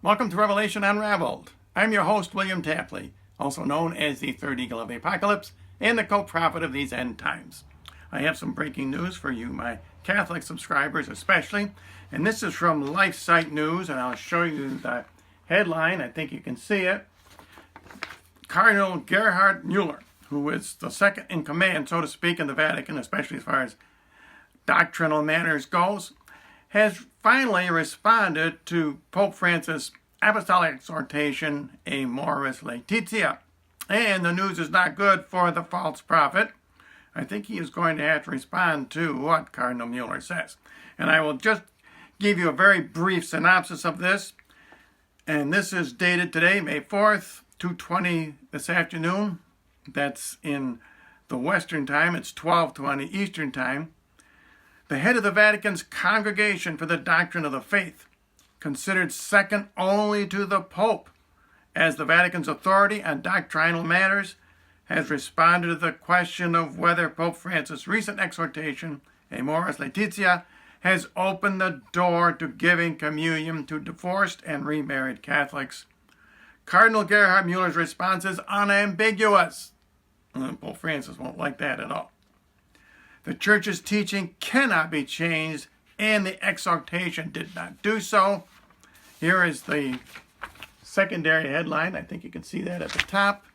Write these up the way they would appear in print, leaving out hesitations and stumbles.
Welcome to Revelation Unraveled. I'm your host, William Tapley, also known as the Third Eagle of the Apocalypse and the co-prophet of these end times. I have some breaking news for you, my Catholic subscribers especially, and this is from LifeSite News, and I'll show you the headline. I think you can see it. Cardinal Muller, who is the second in command, so to speak, in the Vatican, especially as far as doctrinal matters goes, has finally responded to Pope Francis' apostolic exhortation, Amoris Laetitia. And the news is not good for the false prophet. I think he is going to have to respond to what Cardinal Muller says. And I will just give you a very brief synopsis of this. And this is dated today, May 4th, 2:20 this afternoon. That's in the Western time. It's 12:20 Eastern time. The head of the Vatican's Congregation for the Doctrine of the Faith, considered second only to the Pope as the Vatican's authority on doctrinal matters, has responded to the question of whether Pope Francis' recent exhortation, Amoris Laetitia, has opened the door to giving communion to divorced and remarried Catholics. Cardinal Muller's response is unambiguous. Pope Francis won't like that at all. The Church's teaching cannot be changed, and the exhortation did not do so. Here is the secondary headline. I think you can see that at the top.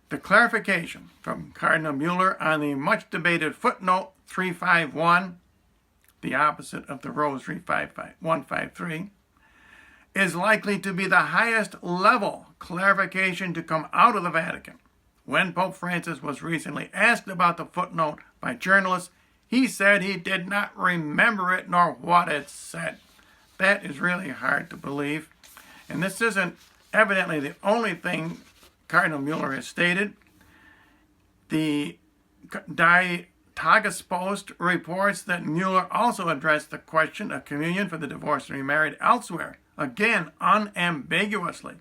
The clarification from Cardinal Muller on the much-debated footnote 351, the opposite of the Rosary 153, is likely to be the highest level clarification to come out of the Vatican. When Pope Francis was recently asked about the footnote by journalists, he said he did not remember it nor what it said. That is really hard to believe. And this isn't evidently the only thing Cardinal Muller has stated. The Die Tagespost reports that Muller also addressed the question of communion for the divorced and remarried elsewhere, again unambiguously,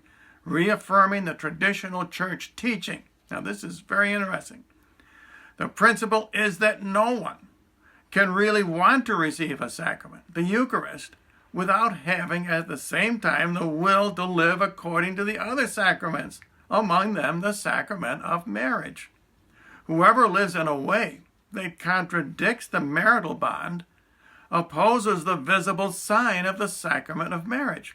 reaffirming the traditional church teaching. Now, this is very interesting. The principle is that no one can really want to receive a sacrament, the Eucharist, without having at the same time the will to live according to the other sacraments, among them the sacrament of marriage. Whoever lives in a way that contradicts the marital bond opposes the visible sign of the sacrament of marriage.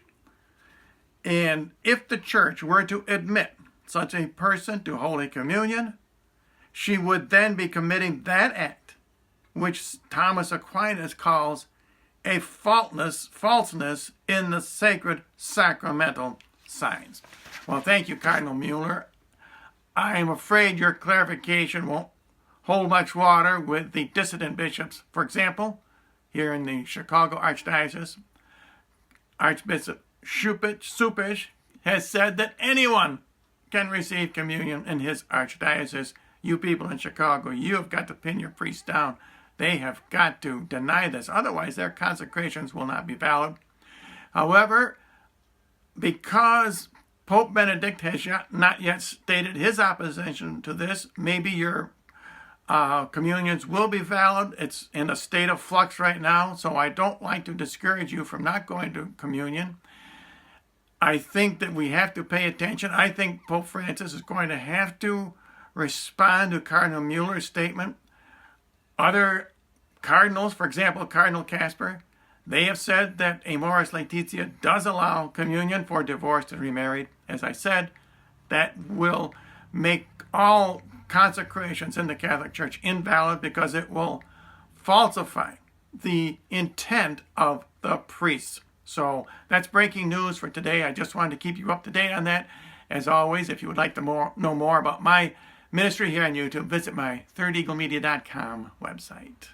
And if the Church were to admit such a person to Holy Communion, she would then be committing that act, which Thomas Aquinas calls a falseness in the sacred sacramental signs. Well, thank you, Cardinal Muller. I am afraid your clarification won't hold much water with the dissident bishops. For example, here in the Chicago Archdiocese, Archbishop Supish has said that anyone can receive communion in his archdiocese. You people in Chicago, you have got to pin your priests down. They have got to deny this. Otherwise, their consecrations will not be valid. However, because Pope Benedict has not yet stated his opposition to this, maybe your communions will be valid. It's in a state of flux right now, so I don't like to discourage you from not going to communion. I think that we have to pay attention. I think Pope Francis is going to have to respond to Cardinal Muller's statement. Other cardinals, for example, Cardinal Casper, they have said that Amoris Laetitia does allow communion for divorced and remarried. As I said, that will make all consecrations in the Catholic Church invalid because it will falsify the intent of the priests. So that's breaking news for today. I just wanted to keep you up to date on that. As always, if you would like to know more about my ministry here on YouTube, visit my thirdeaglemedia.com website.